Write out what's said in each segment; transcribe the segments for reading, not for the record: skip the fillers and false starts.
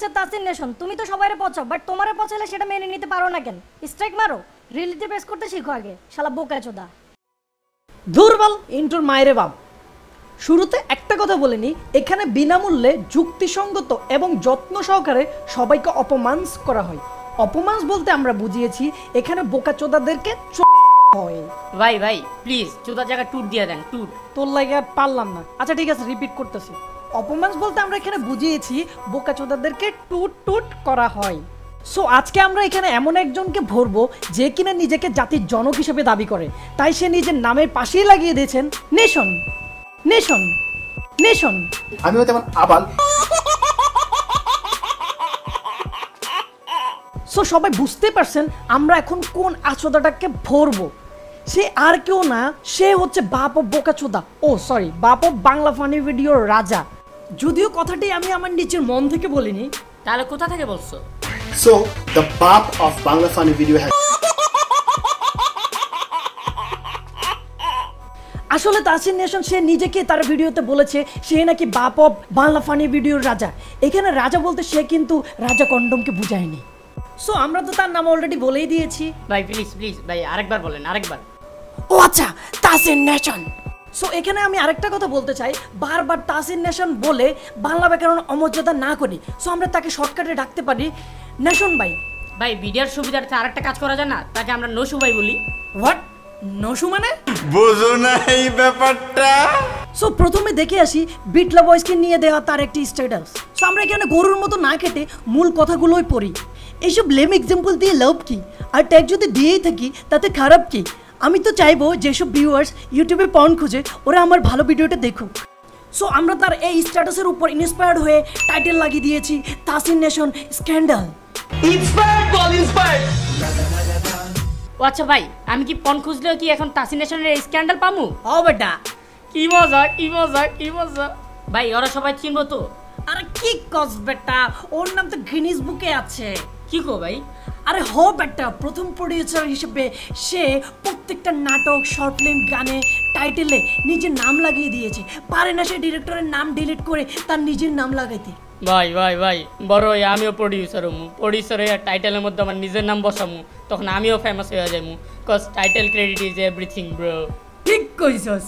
Mister Tasin nation, তুমি তো সবাইরে পচাও, বাট তোমারে পচালে সেটা মেনে নিতে পারো না কেন? স্ট্রাইক মারো, রিয়েলিটি প্রেস করতে শিখো আগে, শালা বোকাচোদা। দুর্বল ইন্টুর মায়েরে বাপ। শুরুতে একটা কথা বলে নি, এখানে বিনামূল্যে যুক্তিসঙ্গত এবং যত্ন সহকারে সবাইকে অপমানস করা হয়। অপমানস বলতে আমরা বুঝিয়েছি এখানে বোকাচোদাদেরকে হয়। ভাই ভাই প্লিজ চোদার জায়গা টুট দিয়ে দেন, টুট। তোর লাগে আর পারলাম না। আচ্ছা ঠিক আছে, রিপিট করতেছি। অপমানস বলতে আমরা এখানে বুঝিয়েছি বোকাচোদাদেরকে টুট টুট করা হয়। সো আজকে আমরা এখানে এমন একজনকে ভরবো যে কিনা নিজেকে জাতির জনক হিসেবে দাবি করে, তাই সে নিজের নামের পাশেই লাগিয়ে দিয়েছেন নেশন নেশন নেশন। আমিও তেমন আবাল। সো সবাই বুঝতে পারছেন আমরা এখন কোন আচোদাটাকে ভরবো। সে আর কেউ না, সে হচ্ছে বাপ অফ বোকাচোদা, ও সরি, বাপ অফ বাংলা ফানি ভিডিওর রাজা। যদিও কথাটি আমি আমার নিচের মন থেকে বলিনি। তাহলে কোথা থেকে বলছো? So the bap of Bangla funny video has আসলে তাসিন নেশন সে নিজেকে তার ভিডিওতে বলেছে সে নাকি বাপ অফ বাংলা ফানি ভিডিওর রাজা। এখানে রাজা বলতে সে কিন্তু রাজা কন্ডমকে বুঝায়নি। সো আমরা তো তার নাম অলরেডি বলেই দিয়েছি। ভাই প্লিজ প্লিজ ভাই আরেকবার বলেন, আরেকবার। ও আচ্ছা, তাসিন নেশন। সো এখানে আমি আরেকটা কথা বলতে চাই, বারবার তাসিন নেশন বলে বাংলা ব্যাকরণ অমর্যাদা না করি। সো আমরা তাকে শর্টকাটে ডাকতে পারি নেশন ভাই। ভাই ভিডিওর সুবিধার্থে আরেকটা কাজ করা যায় না? তাকে আমরা নসু ভাই বলি। হোয়াট? নসু মানে? বুঝো না এই ব্যাপারটা? সো প্রথমে দেখে আসি বিটলা বয়েজকে নিয়ে দেওয়া তার একটি স্ট্যাটাস। সো আমরা এখানে গরুর মতো না কেটে মূল কথাগুলোই পড়ি। এইসব লেম এক্সাম্পল দিয়ে লাভ কি, আর ট্যাগ যদি দিয়েই থাকি তাতে খারাপ কি? আমি তো চাইবো যেসব ভিউয়ার্স ইউটিউবে পর্ন খুঁজে ওরা আমার ভালো ভিডিওটা দেখুক। সো আমরা তার এই স্ট্যাটাসের উপর ইন্সপায়ার্ড হয়ে টাইটেল লাগিয়ে দিয়েছি তাসিন নেশন স্ক্যান্ডাল। ইন্সপায়ার্ড বল, ইন্সপায়ার্ড। ও আচ্ছা ভাই, আমি কি পন খুঁজলেও কি এখন তাসিন নেশনের স্ক্যান্ডাল পামু? ও বেটা, কি মজা কি মজা কি মজা। ভাই ওরা সবাই চিনবো তো? আরে কি কস বেটা, ওর নাম তো গিনিস বুকে আছে। কি কো ভাই? আরে হো বেটা, প্রথম প্রডিউসার হিসেবে সে প্রত্যেকটা নাটক, শর্ট ফিল্ম, গানে টাইটেলে নিজের নাম লাগিয়ে দিয়েছে। পারে না সে ডিরেক্টরের নাম ডিলিট করে তার নিজের নাম লাগাইতে। ভাই ভাই ভাই বড় হয়ে আমিও প্রডিউসার হমু, প্রডিউসার হয়ে টাইটেলের মধ্যে আমার নিজের নাম বসামু, তখন আমিও ফেমাস হয়ে যাইমু। Cause title credit is everything bro. ঠিক কইছস।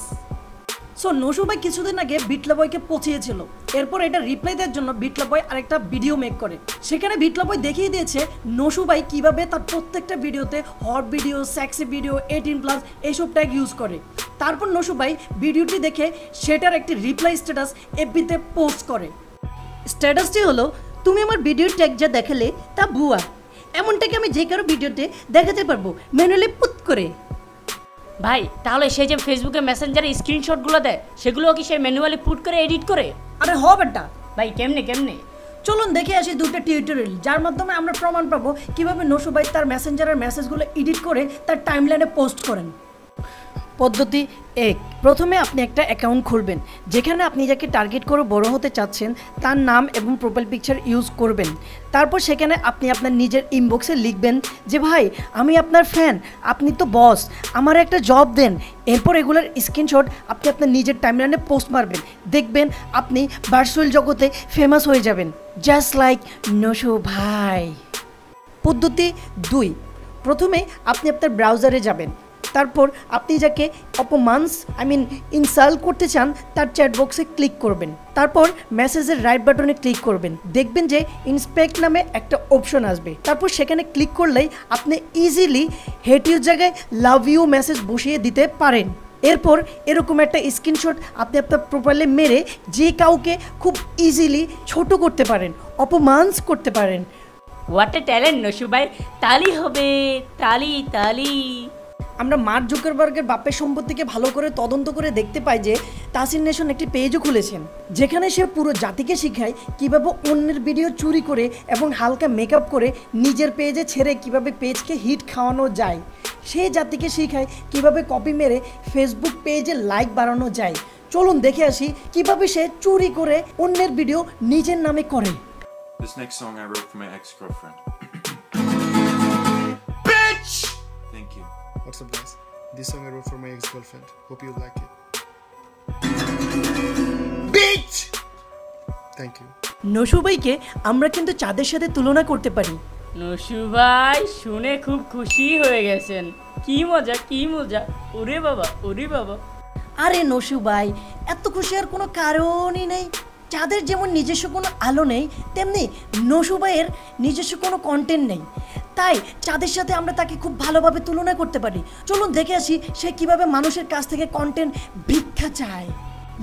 সো নসু ভাই কিছুদিন আগে বিটলা বয়কে পচিয়েছিল। এরপর এটা রিপ্লাই দেওয়ার জন্য বিটলা বয় আরেকটা ভিডিও মেক করে। সেখানে বিটলা বয় দেখিয়ে দিয়েছে নসু ভাই কীভাবে তার প্রত্যেকটা ভিডিওতে হট ভিডিও, সেক্সি ভিডিও, 18+ এইসব ট্যাগ ইউজ করে। তারপর নসু ভাই ভিডিওটি দেখে সেটার একটি রিপ্লাই স্ট্যাটাস এফবিতে পোস্ট করে। স্ট্যাটাসটি হলো, তুমি আমার ভিডিওর ট্যাগ যা দেখালে তা ভুয়া, এমনটাকে আমি যে কারো ভিডিওতে দেখাতে পারবো ম্যানুয়ালি পুট করে। ভাই তাহলে সে যে ফেসবুকে মেসেঞ্জারে স্ক্রিনশটগুলো দেয় সেগুলো কি সে ম্যানুয়ালি পুট করে এডিট করে? আরে হ বেটা। ভাই কেমনে কেমনে? চলুন দেখে আসি দুটো টিউটোরিয়াল, যার মাধ্যমে আমরা প্রমাণ পাবো কিভাবে নসু ভাই তার মেসেঞ্জারের মেসেজগুলো এডিট করে তার টাইমলাইনে পোস্ট করেন। পদ্ধতি 1, প্রথমে আপনি একটা অ্যাকাউন্ট খুলবেন যেখানে আপনি যাকে টার্গেট করে বড় হতে চাচ্ছেন তার নাম এবং প্রোফাইল পিকচার ইউজ করবেন। তারপর সেখানে আপনি আপনার নিজের ইনবক্সে লিখবেন যে ভাই আমি আপনার ফ্যান, আপনি তো বস, আমার একটা জব দেন। এরপর এগুলোর স্ক্রিনশট আপনি আপনার নিজের টাইমলাইনে পোস্ট মারবেন, দেখবেন আপনি ভার্চুয়াল জগতে ফেমাস হয়ে যাবেন, জাস্ট লাইক নসু ভাই। পদ্ধতি 2, প্রথমে আপনি আপনার ব্রাউজারে যাবেন। তারপর আপনি যাকে ইনসাল্ট করতে চান তার চ্যাট বক্সে ক্লিক করবেন। তারপর মেসেজের রাইট বাটনে ক্লিক করবেন, দেখবেন যে ইন্সপেক্ট নামে একটা অপশন আসবে। তারপর সেখানে ক্লিক করলেই আপনি ইজিলি হেট ইউর জায়গায় লাভ ইউ মেসেজ বসিয়ে দিতে পারেন। এরপর এরকম একটা স্ক্রিনশট আপনি আপনার প্রোফাইলে মেরে যে কাউকে খুব ইজিলি ছোট করতে পারেন, অপমানস করতে পারেন। হোয়াট এ ট্যালেন্ট নসু ভাই, তালি হবে তালি তালি। আমরা মার্ক জুকারবার্গের বাপের সম্পত্তিকে ভালো করে তদন্ত করে দেখতে পাই যে তাসিন নেশন একটি পেজও খুলেছেন যেখানে সে পুরো জাতিকে শেখায় কিভাবে অন্যের ভিডিও চুরি করে এবং হালকা মেকআপ করে নিজের পেজে ছেড়ে কিভাবে পেজকে হিট খাওয়ানো যায়। সেই জাতিকে শেখায় কিভাবে কপি মেরে ফেসবুক পেজে লাইক বাড়ানো যায়। চলুন দেখে আসি কিভাবে সে চুরি করে অন্যের ভিডিও নিজের নামে করে। This next song I wrote for my ex-girlfriend. Bitch! Thank you. What's up guys, this song I wrote for my ex-girlfriend, hope you like it. Bitch! Thank you. Nasu ভাইকে আমরা কিন্তু চাঁদের সাথে তুলনা করতে পারি। নসু ভাই শুনে খুব খুশি হয়ে গেছেন। কি মজা কি মজা, ওরে বাবা ওরে বাবা। আরে নসু ভাই, এত খুশি আর কোনো কারণই নেই। চাঁদের যেমন নিজস্ব কোনো আলো নেই, তেমনি নসু ভাইয়ের নিজস্ব কোনো কন্টেন্ট নেই। তাই চাঁদের সাথে আমরা তাকে খুব ভালোভাবে তুলনা করতে পারি। চলুন দেখে আসি সে কিভাবে মানুষের কাছ থেকে কন্টেন্ট ভিক্ষা চায়।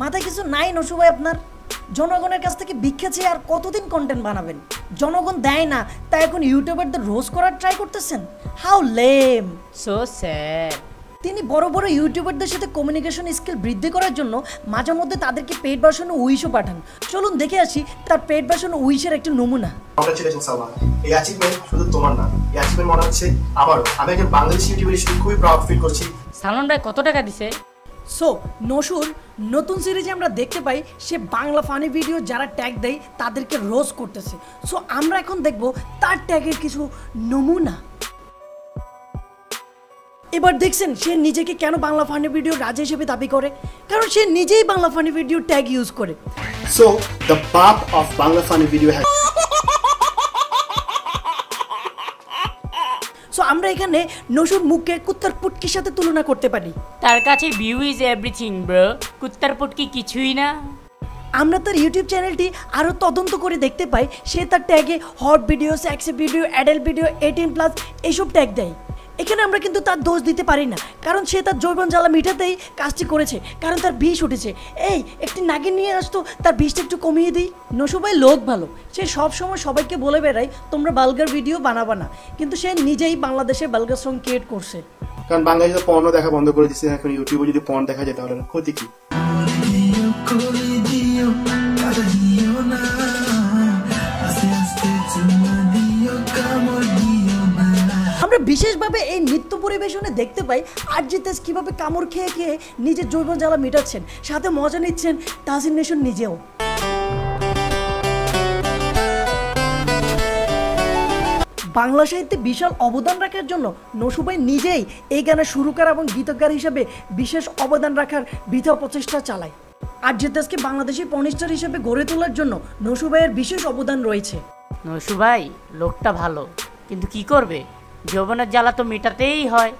মাথায় কিছু নাই নসু ভাই আপনার? জনগণের কাছ থেকে ভিক্ষা চেয়ে আর কতদিন কন্টেন্ট বানাবেন? জনগণ দেয় না, তাই এখন ইউটিউবারদের রোজ করার ট্রাই করতেছেন। How lame, so sad. তিনি বড় বড় ইউটিউবারদের সাথে কমিউনিকেশন স্কিল বৃদ্ধি করার জন্য মাঝে মধ্যে তাদেরকে পেড ভার্সনে উইশও পাঠান। চলুন দেখে আসি তার পেড ভার্সন উইশের একটা নমুনা। কংগ্রাচুলেশন সালমান, এই অ্যাচিভমেন্ট শুধু তোমার না, এই অ্যাচিভমেন্ট মনে হচ্ছে আমারও। আমি একজন বাংলাদেশি ইউটিউবার হিসেবে খুবই প্রাউড ফিল করছি। সালমান ভাই কত টাকা দিছে? সো নসুর নতুন সিরিজে আমরা দেখতে পাই সে বাংলা ফানি ভিডিও যারা ট্যাগ দেয় তাদেরকে রোজ করতেছে। সো আমরা এখন দেখব তার ট্যাগের কিছু নমুনা। এবার দেখছেন সে নিজেকে কেন বাংলা ফানি ভিডিও রাজা হিসেবে দাবি করে? কারণ সে নিজেই Bangla funny video tag use করে। So the BAP of Bangla Funny Video has so আমরা এখানে নসুর মুখকে কুত্তার পুটকির সাথে তুলনা করতে পারি। তার কাছে ভিউ ইজ এভরিথিং ব্রো, কুত্তার পুটকি কিছুই না। আমরা তার ইউটিউব চ্যানেলটি আরও তদন্ত করে দেখতে পাই সে তার ট্যাগে hot video, sexy video, adult video, 18+ এইসব ট্যাগ দেয়। এখানে আমরা কিন্তু তার দোষ দিতে পারি না, কারণ সে তার যৌবন জ্বালা মিটাতেই কাজটি করেছে, কারণ তার বিষ উঠেছে। এই একটি নাগিন নিয়ে আসতো, তার বিষটা একটু কমিয়ে দিই। নসু ভাই লোক ভালো, সে সবসময় সবাইকে বলে বেড়ায় তোমরা বালগার ভিডিও বানাবা না, কিন্তু সে নিজেই বাংলাদেশে বালগার সং ক্রিয়েট করছে। কারণ বাংলাদেশে পর্ন দেখা বন্ধ করে দিচ্ছে, এখন ইউটিউবে যদি পর্ন দেখা যায় তাহলে ক্ষতি কি? আমরা বিশেষভাবে এই নৃত্য পরিবেশনে দেখতে পাই আরজিতেশ কিভাবে কামড় খেয়ে খেয়ে নিজের যৌবন জ্বালা মেটাচ্ছেন, সাথে মজা নিচ্ছেন তাজিন নেশন নিজেও। বাংলা সাহিত্যে বিশাল অবদান রাখার জন্য নসু ভাই নিজেই এই গানের সুরকার এবং গীতকার হিসেবে বিশেষ অবদান রাখার বৃথা প্রচেষ্টা চালায়। আরজিতেশকে বাংলাদেশি পর্নস্টার হিসেবে গড়ে তোলার জন্য নসু ভাইয়ের বিশেষ অবদান রয়েছে। নসু ভাই লোকটা ভালো, কিন্তু কি করবে, যৌবনের জ্বালা তো মেটাতেই হয়।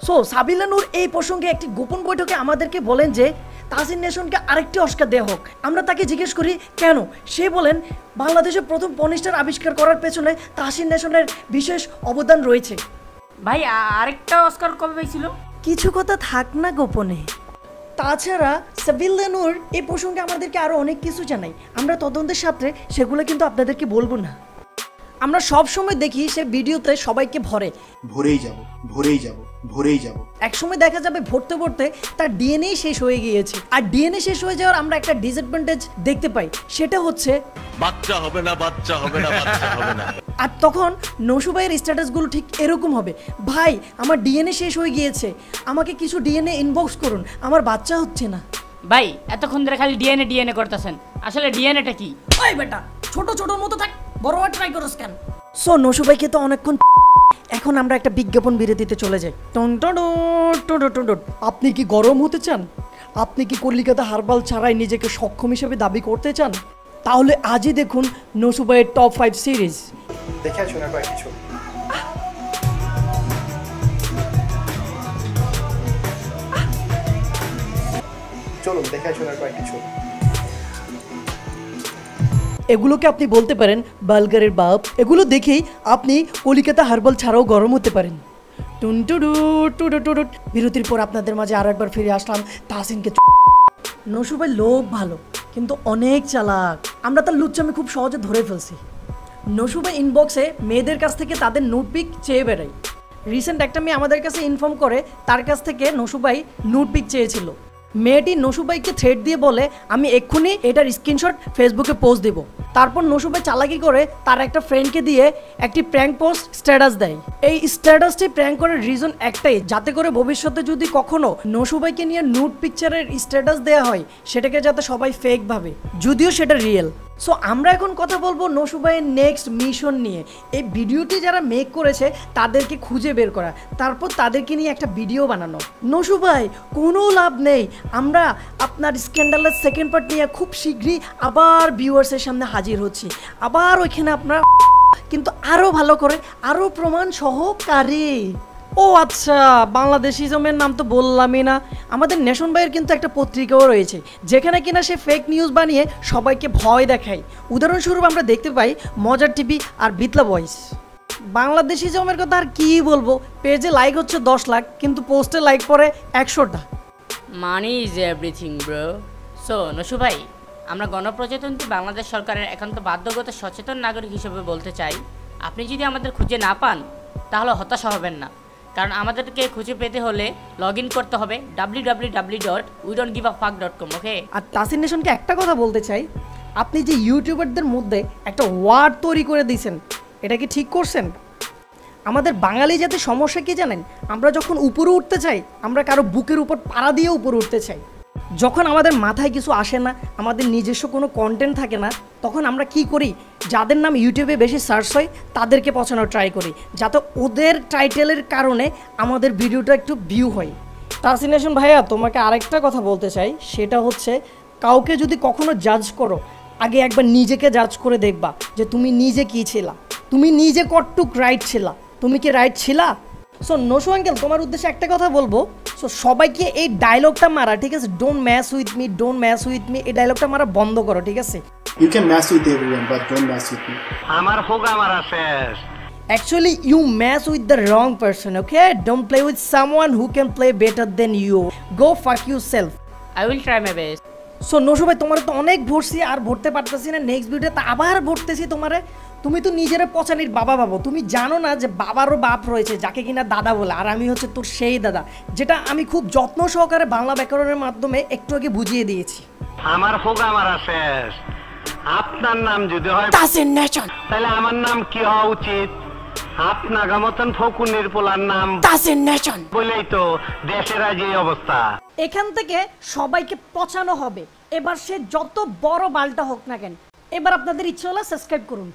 সো সাবিলা নূর এই প্রসঙ্গে একটি গোপন বৈঠকে আমাদেরকে বলেন যে তাজিন নেশনকে আরেকটি অস্কার দেওয়া হোক। আমরা তাকে জিজ্ঞেস করি কেন? সে বলেন বাংলাদেশের প্রথম পর্নস্টার আবিষ্কার করার পেছনে তাজিন নেশনের বিশেষ অবদান রয়েছে। ভাই আরেকটা অস্কার কবে পেয়েছিল? কিছু কথা থাক না গোপনে। তাছাড়া সাবিলা নূর এই প্রসঙ্গে আমাদেরকে আরও অনেক কিছু জানাই, আমরা তদন্তের সাথে সেগুলো কিন্তু আপনাদেরকে বলবো না। আমরা সব সময় দেখি সে ভিডিওতে সবাইকে ভরেই যাব। একসময় দেখা যাবে ভরতে ভরতে তার ডিএনএ শেষ হয়ে গিয়েছে। আর ডিএনএ শেষ হয়ে যাওয়ার আমরা একটা ডিসঅ্যাডভান্টেজ দেখতে পাই, সেটা হচ্ছে বাচ্চা হবে না। আর তখন নসু ভাইয়ের স্ট্যাটাসগুলো ঠিক এরকম হবে, ভাই আমার ডিএনএ শেষ হয়ে গিয়েছে, আমাকে কিছু ডিএনএ ইনবক্স করুন, আমার বাচ্চা হচ্ছে না। ভাই এতক্ষণ ধরে খালি ডিএনএ করতেছেন, আসলে ডিএনএটা কি? ওই বেটা ছোট ছোট মতো থাক, বড় আর ট্রাই করস কেন? সো নসু ভাইকে তো অনেকক্ষণ। এখন আমরা একটা বিজ্ঞাপন বিরতিতে চলে যাই। আপনি কি গরম হতে চান? আপনি কি কলিকাতা হার্বাল ছাড়াই নিজেকে সক্ষম হিসেবে দাবি করতে চান? তাহলে আজই দেখুন নসু ভাইয়ের টপ 5 সিরিজ। দেখে আসুন একবার কিছু। চলুন দেখে আসুন একবার কিছু। এগুলোকে আপনি বলতে পারেন বালগারের বাপ। এগুলো দেখেই আপনি কলিকাতা হার্বাল ছাড়াও গরম হতে পারেন। বিরতির পর আপনাদের মাঝে আরো একবার ফিরে আসলাম তাহসিনকে। নসু ভাই লোক ভালো, কিন্তু অনেক চালাক। আমরা তার লুচ্চামি খুব সহজে ধরে ফেলছি। নসু ভাই ইনবক্সে মেয়েদের কাছ থেকে তাদের নোটপিক চেয়ে বেড়াই। রিসেন্ট একটা মেয়ে আমাদের কাছে ইনফর্ম করে তার কাছ থেকে নসু ভাই নোটপিক চেয়েছিল। মেয়েটি নসু ভাইকে থ্রেড দিয়ে বলে আমি এক্ষুনি এটার স্ক্রিনশট ফেসবুকে পোস্ট দেব। তারপর নসু ভাই চালাকি করে তার একটা ফ্রেন্ডকে দিয়ে একটি প্র্যাঙ্ক পোস্ট স্ট্যাটাস দেয়। এই স্ট্যাটাসটি প্র্যাঙ্ক করার রিজন একটাই, যাতে করে ভবিষ্যতে যদি কখনো নসু ভাইকে নিয়ে নুড পিকচারের স্ট্যাটাস দেওয়া হয় সেটাকে যাতে সবাই ফেক ভাবে, যদিও সেটা রিয়েল। সো আমরা এখন কথা বলবো নসু ভাইয়ের নেক্সট মিশন নিয়ে। এই ভিডিওটি যারা মেক করেছে তাদেরকে খুঁজে বের করা, তারপর তাদেরকে নিয়ে একটা ভিডিও বানানো। নসু ভাই কোনো লাভ নেই, আমরা আপনার স্ক্যান্ডালের সেকেন্ড পার্ট নিয়ে খুব শীঘ্রই আবার ভিউয়ার্সের সামনে হাজির হচ্ছি, আবার ওইখানে আপনারা কিন্তু আরও ভালো করে, আরও প্রমাণ সহকারে। ও আচ্ছা, বাংলাদেশিজমের নাম তো বললামই না, আমাদের নেশন ভাইয়ের কিন্তু একটা পত্রিকাও রয়েছে যেখানে কিনা সে ফেক নিউজ বানিয়ে সবাইকে ভয় দেখায়। উদাহরণস্বরূপ আমরা দেখতে পাই মজার টিভি আর বিতলা ভয়েস। বাংলাদেশিজমের কথা আর কী বলবো, পেজে লাইক হচ্ছে 10 লাখ কিন্তু পোস্টে লাইক পড়ে 100টা। Money is everything bro. So Nosu ভাই, আমরা গণপ্রজাতন্ত্রী বাংলাদেশ সরকারের একান্ত বাধ্যগত সচেতন নাগরিক হিসেবে বলতে চাই, আপনি যদি আমাদের খুঁজে না পান তাহলে হতাশা হবেন না, কারণ আমাদেরকে খুঁজে পেতে হলে লগ ইন করতে হবে www.wedon'tgiveafuck.com। ওকে। আর তাসির নেশনকে একটা কথা বলতে চাই, আপনি যে ইউটিউবারদের মধ্যে একটা ওয়ার্ড তৈরি করে দিয়েছেন, এটা কি ঠিক করছেন? আমাদের বাঙালি জাতির সমস্যা কি জানেন? আমরা যখন উপরে উঠতে চাই, আমরা কারো বুকের উপর পাড়া দিয়ে উপরে উঠতে চাই। যখন আমাদের মাথায় কিছু আসে না, আমাদের নিজস্ব কোনো কন্টেন্ট থাকে না, তখন আমরা কি করি, যাদের নাম ইউটিউবে বেশি সার্চ হয় তাদেরকে পছানোর ট্রাই করি, যাতে ওদের টাইটেলের কারণে আমাদের ভিডিওটা একটু ভিউ হয়। তাসিনেশন ভাইয়া, তোমাকে আরেকটা কথা বলতে চাই, সেটা হচ্ছে কাউকে যদি কখনো জাজ করো, আগে একবার নিজেকে জাজ করে দেখবা যে তুমি নিজে কী ছিলা, তুমি নিজে কতটুক রাইট ছিলা, তুমি কি রাইট ছিলা? সো নসু আঙ্কেল, তোমার উদ্দেশ্যে একটা কথা বলবো, সো সবাইকে এই ডায়লগটা মারা, ঠিক আছে, don't mess with me, don't mess with me, এই ডায়লগটা মারা বন্ধ করো, ঠিক আছে? You can mess with everyone, but don't mess with me. আমার হোগা মারা শেষ। Actually, you mess with the wrong person, okay? Don't play with someone who can play better than you. Go fuck yourself. I will try my best. So Nosu ভাই, তোমার তো অনেক ভরছি, আর ভরতে পারতেছি না, নেক্সট ভিডিওতে আবার ভরতেছি তোমারে। তুমি তো নিজের পচানির বাবা ভাবো, তুমি জানো না যে বাবারও বাপ রয়েছে যাকে কিনা দাদা বলে, আর আমি হচ্ছে তোর সেই দাদা, যেটা আমি খুব যত্ন সহকারে বাংলা ব্যাকরণের মাধ্যমে একটু আগে বুঝিয়ে দিয়েছি। আমার হোগা মারা শেষ। আপনার নাম যদি হয় তাসির নেশন, তাহলে আমার নাম কি হওয়া উচিত? আপনার মতন ফকুনের পোলার নাম তাসির নেশন বলেই তো দেশের আজ এই অবস্থা। এখান থেকে সবাইকে পচানো হবে, এবার সে যত বড় বালটা হোক না কেন। এবার আপনাদের ইচ্ছে হলে সাবস্ক্রাইব করুন।